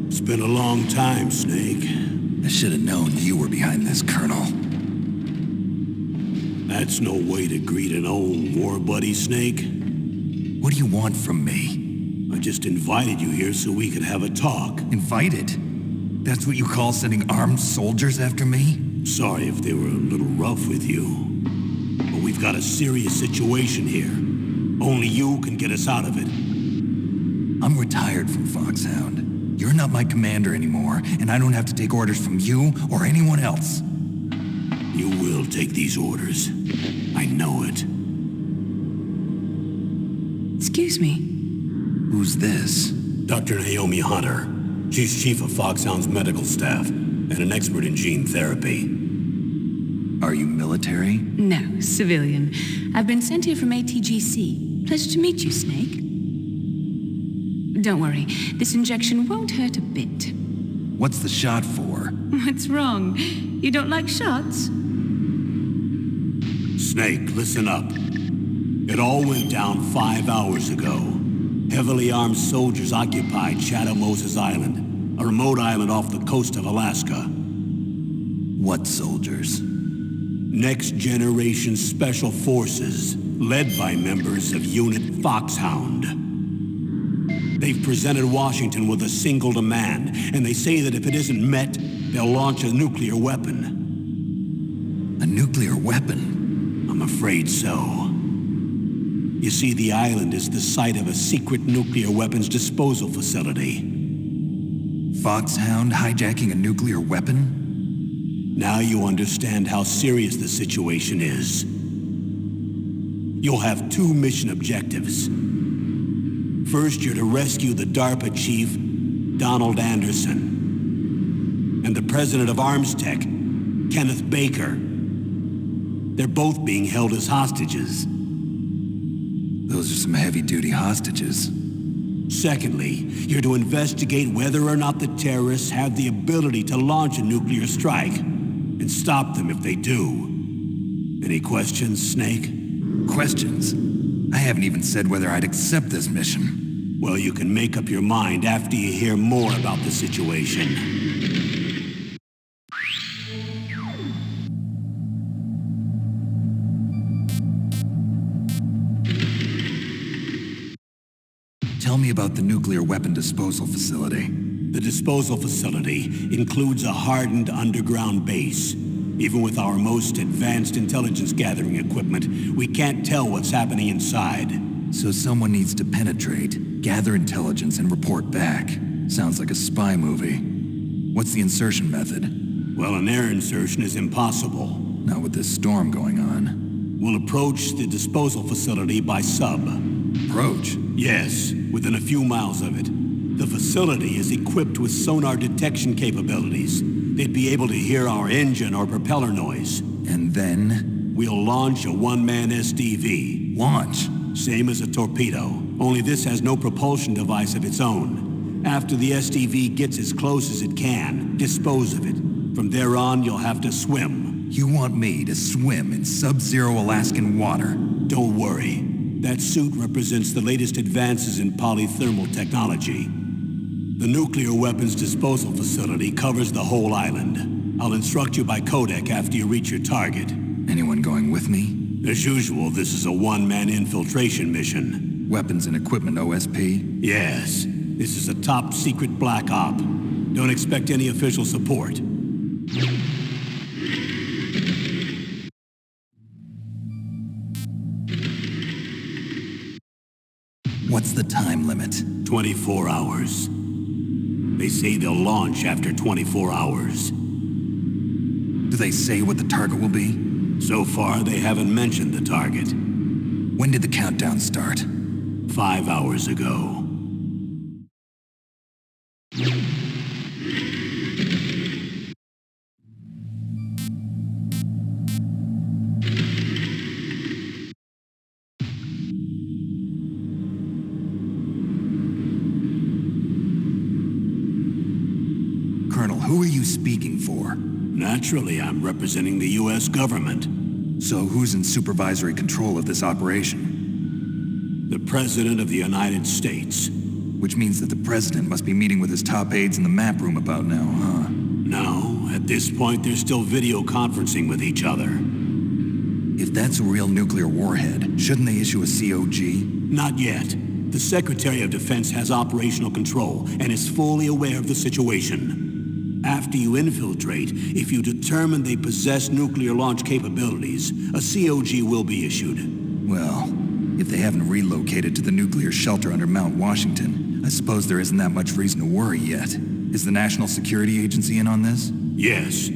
It's been a long time, Snake. I should have known you were behind this, Colonel. That's no way to greet an old war buddy, Snake. What do you want from me? I just invited you here so we could have a talk. Invited? That's what you call sending armed soldiers after me? Sorry if they were a little rough with you. But we've got a serious situation here. Only you can get us out of it. I'm retired from Foxhound. You're not my commander anymore, and I don't have to take orders from you or anyone else. You will take these orders. I know it. Excuse me. Who's this? Dr. Naomi Hunter. She's chief of Foxhound's medical staff and an expert in gene therapy. Are you military? No, civilian. I've been sent here from ATGC. Pleasure to meet you, Snake. Don't worry, this injection won't hurt a bit. What's the shot for? What's wrong? You don't like shots? Snake, listen up. It all went down 5 hours ago. Heavily armed soldiers occupied Shadow Moses Island, a remote island off the coast of Alaska. What soldiers? Next Generation Special Forces, led by members of Unit Foxhound. They've presented Washington with a single demand, and they say that if it isn't met, they'll launch a nuclear weapon. A nuclear weapon? I'm afraid so. You see, the island is the site of a secret nuclear weapons disposal facility. Foxhound hijacking a nuclear weapon? Now you understand how serious the situation is. You'll have 2 mission objectives. First, you're to rescue the DARPA chief, Donald Anderson, and the president of Armstech, Kenneth Baker. They're both being held as hostages. Those are some heavy-duty hostages. Secondly, you're to investigate whether or not the terrorists have the ability to launch a nuclear strike, and stop them if they do. Any questions, Snake? Questions? I haven't even said whether I'd accept this mission. Well, you can make up your mind after you hear more about the situation. Tell me about the nuclear weapon disposal facility. The disposal facility includes a hardened underground base. Even with our most advanced intelligence gathering equipment, we can't tell what's happening inside. So someone needs to penetrate, gather intelligence, and report back. Sounds like a spy movie. What's the insertion method? Well, an air insertion is impossible. Not with this storm going on. We'll approach the disposal facility by sub. Approach? Yes, within a few miles of it. The facility is equipped with sonar detection capabilities. They'd be able to hear our engine or propeller noise. And then? We'll launch a one-man SDV. Launch? Same as a torpedo, only this has no propulsion device of its own. After the SDV gets as close as it can, dispose of it. From there on, you'll have to swim. You want me to swim in sub-zero Alaskan water? Don't worry. That suit represents the latest advances in polythermal technology. The nuclear weapons disposal facility covers the whole island. I'll instruct you by codec after you reach your target. Anyone going with me? As usual, this is a one-man infiltration mission. Weapons and equipment OSP? Yes. This is a top-secret black op. Don't expect any official support. What's the time limit? 24 hours. They say they'll launch after 24 hours. Do they say what the target will be? So far, they haven't mentioned the target. When did the countdown start? 5 hours ago. Colonel, who are you speaking for? Naturally, I'm representing the U.S. government. So who's in supervisory control of this operation? The President of the United States. Which means that the President must be meeting with his top aides in the map room about now, huh? No, at this point they're still video conferencing with each other. If that's a real nuclear warhead, shouldn't they issue a COG? Not yet. The Secretary of Defense has operational control and is fully aware of the situation. After you infiltrate, if you determine they possess nuclear launch capabilities, a COG will be issued. Well, if they haven't relocated to the nuclear shelter under Mount Washington, I suppose there isn't that much reason to worry yet. Is the National Security Agency in on this? Yes.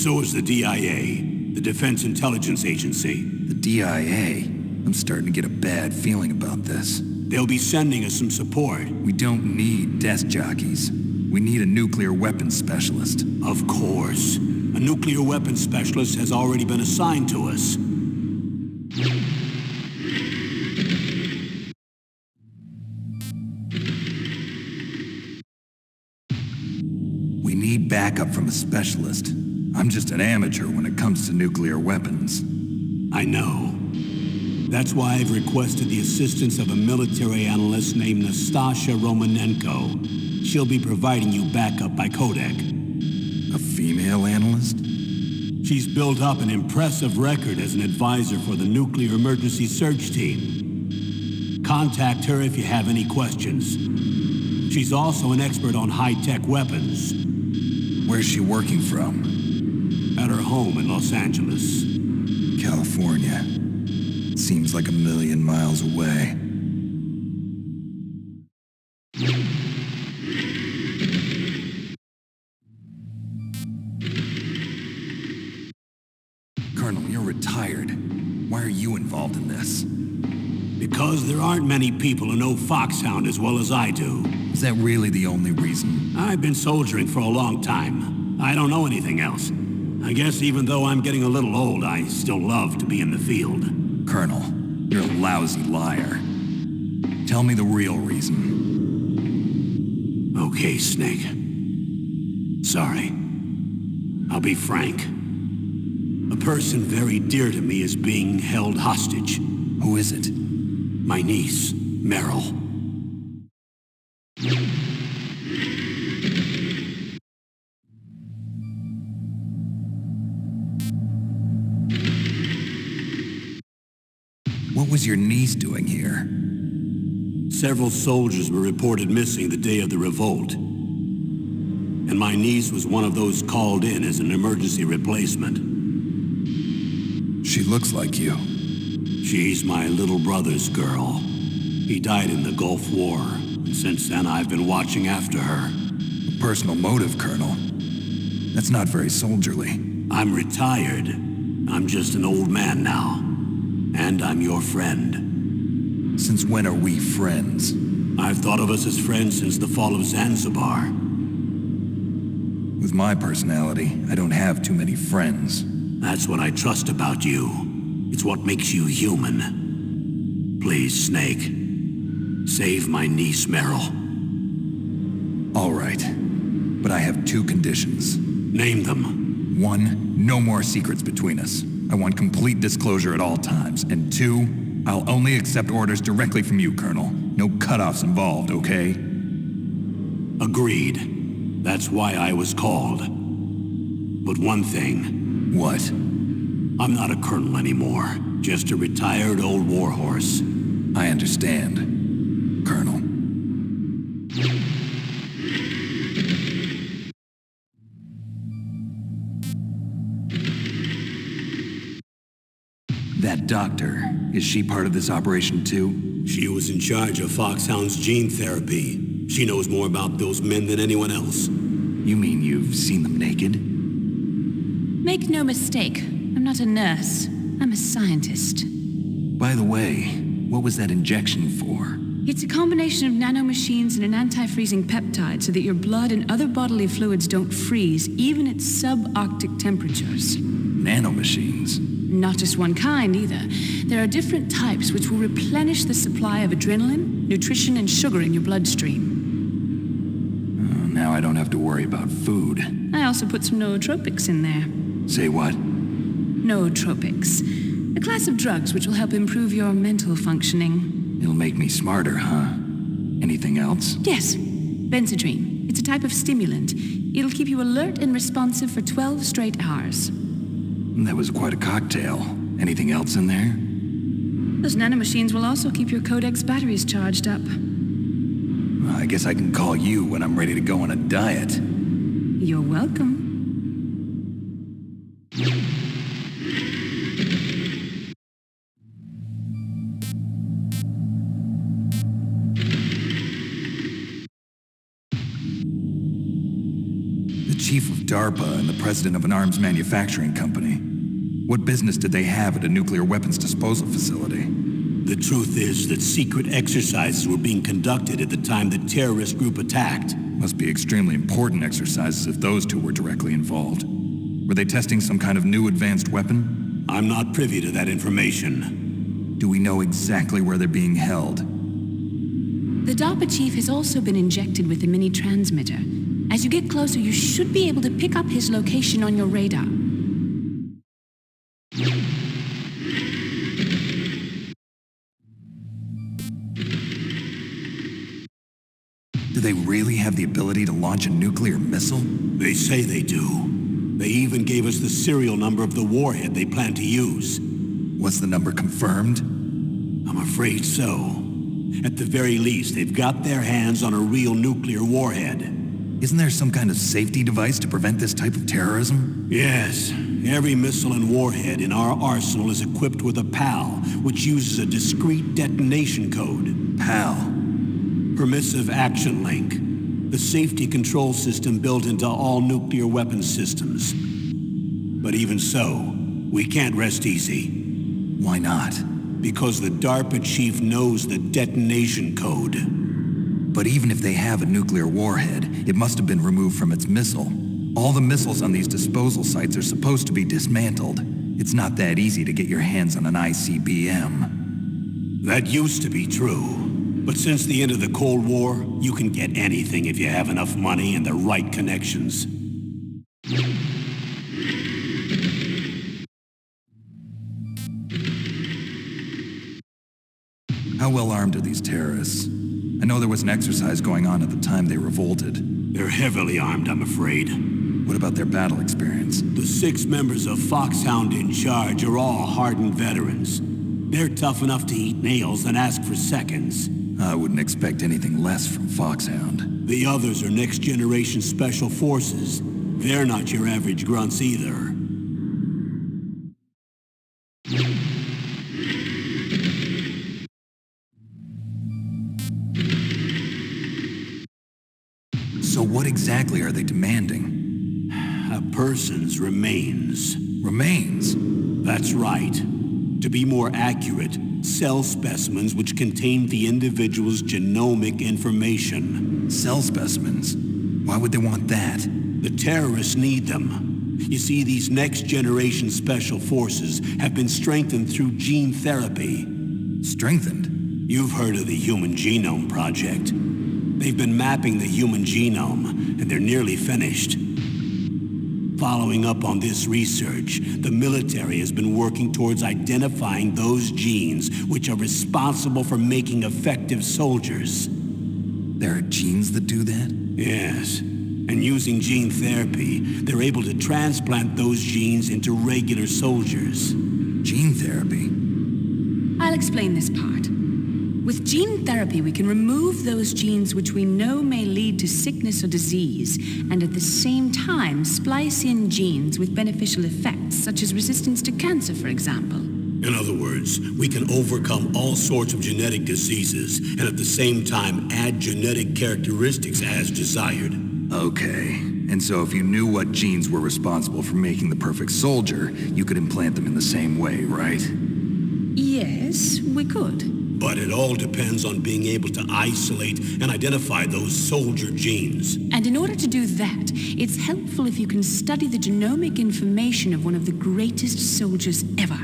So is the DIA, the Defense Intelligence Agency. The DIA? I'm starting to get a bad feeling about this. They'll be sending us some support. We don't need desk jockeys. We need a nuclear weapons specialist. Of course. A nuclear weapons specialist has already been assigned to us. We need backup from a specialist. I'm just an amateur when it comes to nuclear weapons. I know. That's why I've requested the assistance of a military analyst named Nastasha Romanenko. She'll be providing you backup by Kodak. A female analyst? She's built up an impressive record as an advisor for the Nuclear Emergency Search Team. Contact her if you have any questions. She's also an expert on high-tech weapons. Where's she working from? At her home in Los Angeles. California. Seems like a million miles away. Colonel, you're retired. Why are you involved in this? Because there aren't many people who know Foxhound as well as I do. Is that really the only reason? I've been soldiering for a long time. I don't know anything else. I guess even though I'm getting a little old, I still love to be in the field. Colonel, you're a lousy liar. Tell me the real reason. Okay, Snake. Sorry. I'll be frank. A person very dear to me is being held hostage. Who is it? My niece, Meryl. What was your niece doing here? Several soldiers were reported missing the day of the revolt. And my niece was one of those called in as an emergency replacement. She looks like you. She's my little brother's girl. He died in the Gulf War. And since then, I've been watching after her. A personal motive, Colonel. That's not very soldierly. I'm retired. I'm just an old man now. And I'm your friend. Since when are we friends? I've thought of us as friends since the fall of Zanzibar. With my personality, I don't have too many friends. That's what I trust about you. It's what makes you human. Please, Snake. Save my niece, Meryl. All right. But I have two conditions. Name them. 1, no more secrets between us. I want complete disclosure at all times. And 2, I'll only accept orders directly from you, Colonel. No cutoffs involved, okay? Agreed. That's why I was called. But one thing. What? I'm not a colonel anymore. Just a retired old warhorse. I understand, Colonel. That doctor, is she part of this operation too? She was in charge of Foxhound's gene therapy. She knows more about those men than anyone else. You mean you've seen them naked? Make no mistake, I'm not a nurse. I'm a scientist. By the way, what was that injection for? It's a combination of nanomachines and an anti-freezing peptide so that your blood and other bodily fluids don't freeze, even at subarctic temperatures. Nanomachines? Not just one kind, either. There are different types which will replenish the supply of adrenaline, nutrition, and sugar in your bloodstream. Now Now I don't have to worry about food. I also put some nootropics in there. Say what? Nootropics. A class of drugs which will help improve your mental functioning. It'll make me smarter, huh? Anything else? Yes. Benzedrine. It's a type of stimulant. It'll keep you alert and responsive for 12 straight hours. That was quite a cocktail. Anything else in there? Those nanomachines will also keep your Codex batteries charged up. I guess I can call you when I'm ready to go on a diet. You're welcome. The chief of DARPA and the president of an arms manufacturing company. What business did they have at a nuclear weapons disposal facility? The truth is that secret exercises were being conducted at the time the terrorist group attacked. Must be extremely important exercises if those two were directly involved. Were they testing some kind of new advanced weapon? I'm not privy to that information. Do we know exactly where they're being held? The DARPA chief has also been injected with a mini transmitter. As you get closer, you should be able to pick up his location on your radar. Do they really have the ability to launch a nuclear missile? They say they do. They even gave us the serial number of the warhead they plan to use. Was the number confirmed? I'm afraid so. At the very least, they've got their hands on a real nuclear warhead. Isn't there some kind of safety device to prevent this type of terrorism? Yes. Every missile and warhead in our arsenal is equipped with a PAL, which uses a discrete detonation code. PAL? Permissive Action Link, the safety control system built into all nuclear weapons systems. But even so, we can't rest easy. Why not? Because the DARPA chief knows the detonation code. But even if they have a nuclear warhead, it must have been removed from its missile. All the missiles on these disposal sites are supposed to be dismantled. It's not that easy to get your hands on an ICBM. That used to be true. But since the end of the Cold War, you can get anything if you have enough money and the right connections. How well armed are these terrorists? I know there was an exercise going on at the time they revolted. They're heavily armed, I'm afraid. What about their battle experience? The 6 members of Foxhound in charge are all hardened veterans. They're tough enough to eat nails and ask for seconds. I wouldn't expect anything less from Foxhound. The others are next-generation special forces. They're not your average grunts either. So what exactly are they demanding? A person's remains. Remains? That's right. To be more accurate, cell specimens which contain the individual's genomic information. Cell specimens? Why would they want that? The terrorists need them. You see, these next-generation special forces have been strengthened through gene therapy. Strengthened? You've heard of the Human Genome Project. They've been mapping the human genome, and they're nearly finished. Following up on this research, the military has been working towards identifying those genes which are responsible for making effective soldiers. There are genes that do that? Yes. And using gene therapy, they're able to transplant those genes into regular soldiers. Gene therapy? I'll explain this part. With gene therapy, we can remove those genes which we know may lead to sickness or disease, and at the same time splice in genes with beneficial effects, such as resistance to cancer, for example. In other words, we can overcome all sorts of genetic diseases, and at the same time add genetic characteristics as desired. Okay. And so if you knew what genes were responsible for making the perfect soldier, you could implant them in the same way, right? Yes, we could. But it all depends on being able to isolate and identify those soldier genes. And in order to do that, it's helpful if you can study the genomic information of one of the greatest soldiers ever.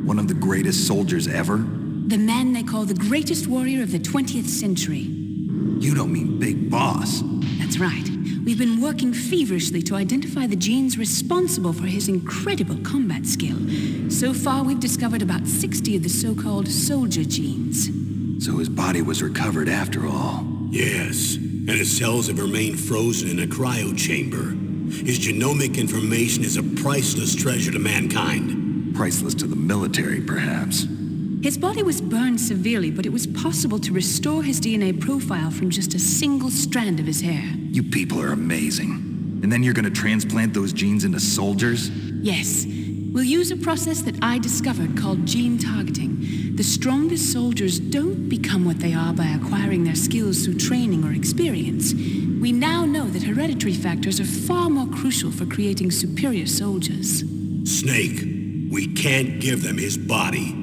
One of the greatest greatest soldiers ever? The man they call the greatest warrior of the 20th century. You don't mean Big Boss. That's right. We've been working feverishly to identify the genes responsible for his incredible combat skill. So far, we've discovered about 60 of the so-called soldier genes. So his body was recovered after all. Yes, and his cells have remained frozen in a cryo chamber. His genomic information is a priceless treasure to mankind. Priceless to the military, perhaps. His body was burned severely, but it was possible to restore his DNA profile from just a single strand of his hair. You people are amazing. And then you're gonna transplant those genes into soldiers? Yes. We'll use a process that I discovered called gene targeting. The strongest soldiers don't become what they are by acquiring their skills through training or experience. We now know that hereditary factors are far more crucial for creating superior soldiers. Snake, we can't give them his body.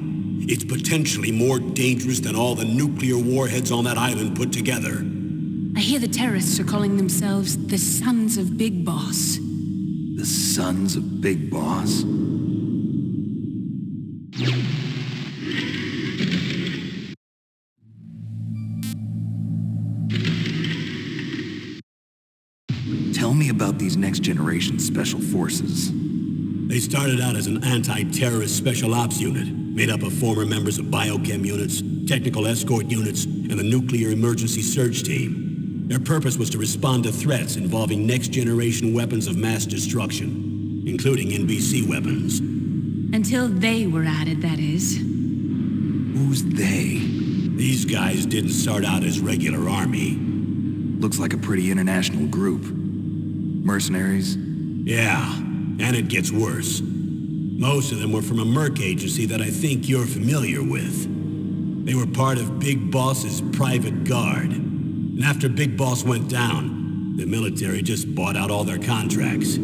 It's potentially more dangerous than all the nuclear warheads on that island put together. I hear the terrorists are calling themselves the Sons of Big Boss. The Sons of Big Boss? Tell me about these next-generation special forces. They started out as an anti-terrorist special ops unit, made up of former members of biochem units, technical escort units, and the nuclear emergency surge team. Their purpose was to respond to threats involving next-generation weapons of mass destruction, including NBC weapons. Until they were added, that is. Who's they? These guys didn't start out as regular army. Looks like a pretty international group. Mercenaries? Yeah, and it gets worse. Most of them were from a merc agency that I think you're familiar with. They were part of Big Boss's private guard. And after Big Boss went down, the military just bought out all their contracts.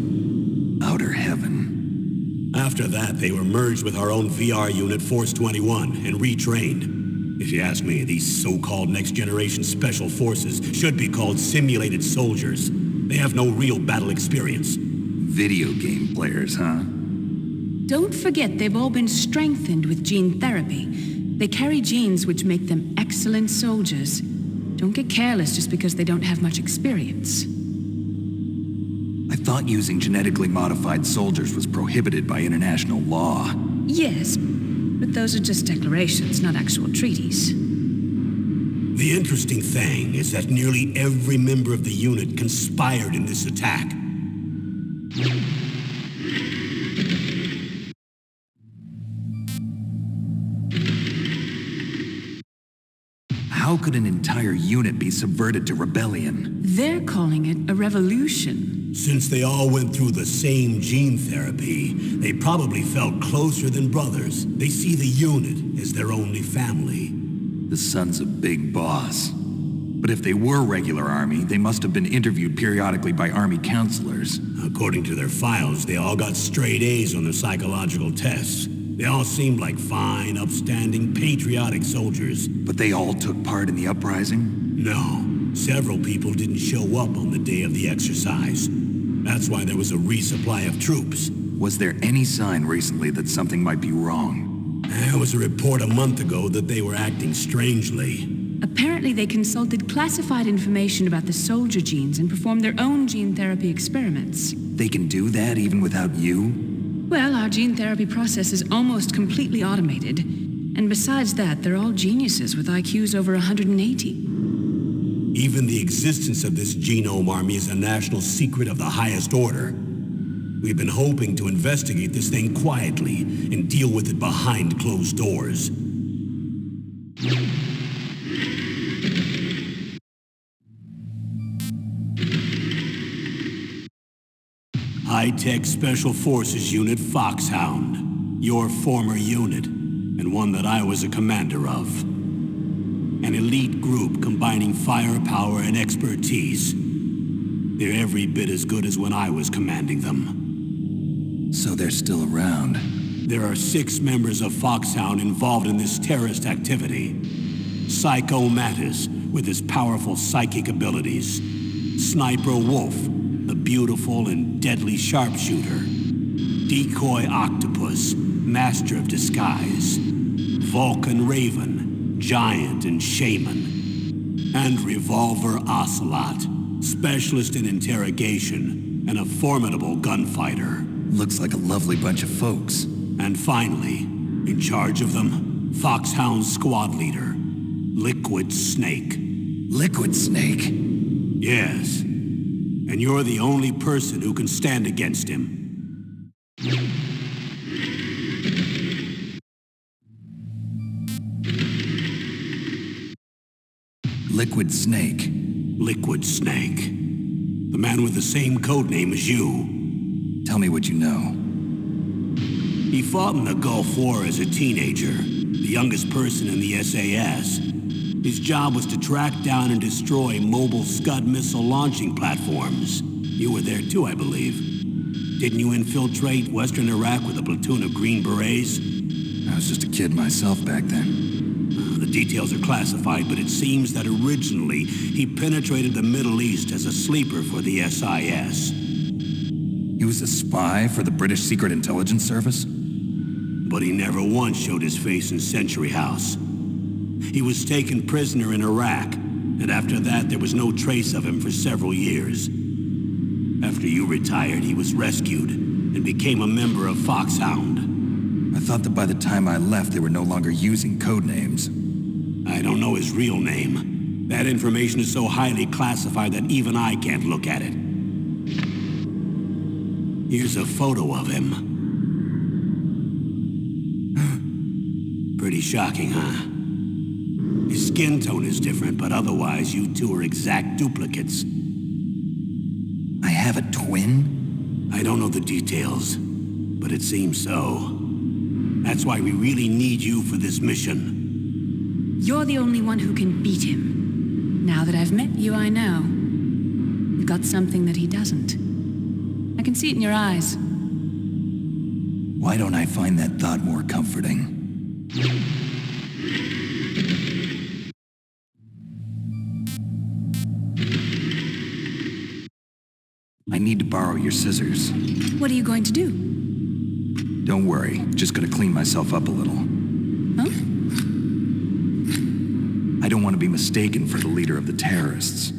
Outer heaven. After that, they were merged with our own VR unit, Force 21, and retrained. If you ask me, these so-called next-generation special forces should be called simulated soldiers. They have no real battle experience. Video game players, huh? Don't forget they've all been strengthened with gene therapy. They carry genes which make them excellent soldiers. Don't get careless just because they don't have much experience. I thought using genetically modified soldiers was prohibited by international law. Yes, but those are just declarations, not actual treaties. The interesting thing is that nearly every member of the unit conspired in this attack. How could an entire unit be subverted to rebellion? They're calling it a revolution. Since they all went through the same gene therapy, they probably felt closer than brothers. They see the unit as their only family. The Sons of Big Boss. But if they were regular army, they must have been interviewed periodically by army counselors. According to their files, they all got straight A's on their psychological tests. They all seemed like fine, upstanding, patriotic soldiers. But they all took part in the uprising? No. Several people didn't show up on the day of the exercise. That's why there was a resupply of troops. Was there any sign recently that something might be wrong? There was a report a month ago that they were acting strangely. Apparently they consulted classified information about the soldier genes and performed their own gene therapy experiments. They can do that even without you? Well, our gene therapy process is almost completely automated. And besides that, they're all geniuses with IQs over 180. Even the existence of this genome army is a national secret of the highest order. We've been hoping to investigate this thing quietly and deal with it behind closed doors. High-Tech Special Forces Unit Foxhound. Your former unit, and one that I was a commander of. An elite group combining firepower and expertise. They're every bit as good as when I was commanding them. So they're still around. There are 6 members of Foxhound involved in this terrorist activity. Psycho Mantis, with his powerful psychic abilities. Sniper Wolf, the beautiful and deadly sharpshooter. Decoy Octopus, master of disguise. Vulcan Raven, Giant and Shaman, and Revolver Ocelot, specialist in interrogation and a formidable gunfighter. Looks like a lovely bunch of folks. And finally, in charge of them, Foxhound squad leader, Liquid Snake. Liquid Snake? Yes. And you're the only person who can stand against him. Liquid Snake. Liquid Snake. The man with the same code name as you. Tell me what you know. He fought in the Gulf War as a teenager, the youngest person in the SAS. His job was to track down and destroy mobile Scud missile launching platforms. You were there too, I believe. Didn't you infiltrate Western Iraq with a platoon of Green Berets? I was just a kid myself back then. The details are classified, but it seems that originally he penetrated the Middle East as a sleeper for the SIS. He was a spy for the British Secret Intelligence Service? But he never once showed his face in Century House. He was taken prisoner in Iraq, and after that there was no trace of him for several years. After you retired, he was rescued and became a member of Foxhound. I thought that by the time I left, they were no longer using code names. I don't know his real name. That information is so highly classified that even I can't look at it. Here's a photo of him. Pretty shocking, huh? His skin tone is different, but otherwise you two are exact duplicates. I have a twin? I don't know the details, but it seems so. That's why we really need you for this mission. You're the only one who can beat him. Now that I've met you, I know. You've got something that he doesn't. I can see it in your eyes. Why don't I find that thought more comforting? I need to borrow your scissors. What are you going to do? Don't worry, just gonna clean myself up a little. Huh? I don't want to be mistaken for the leader of the terrorists.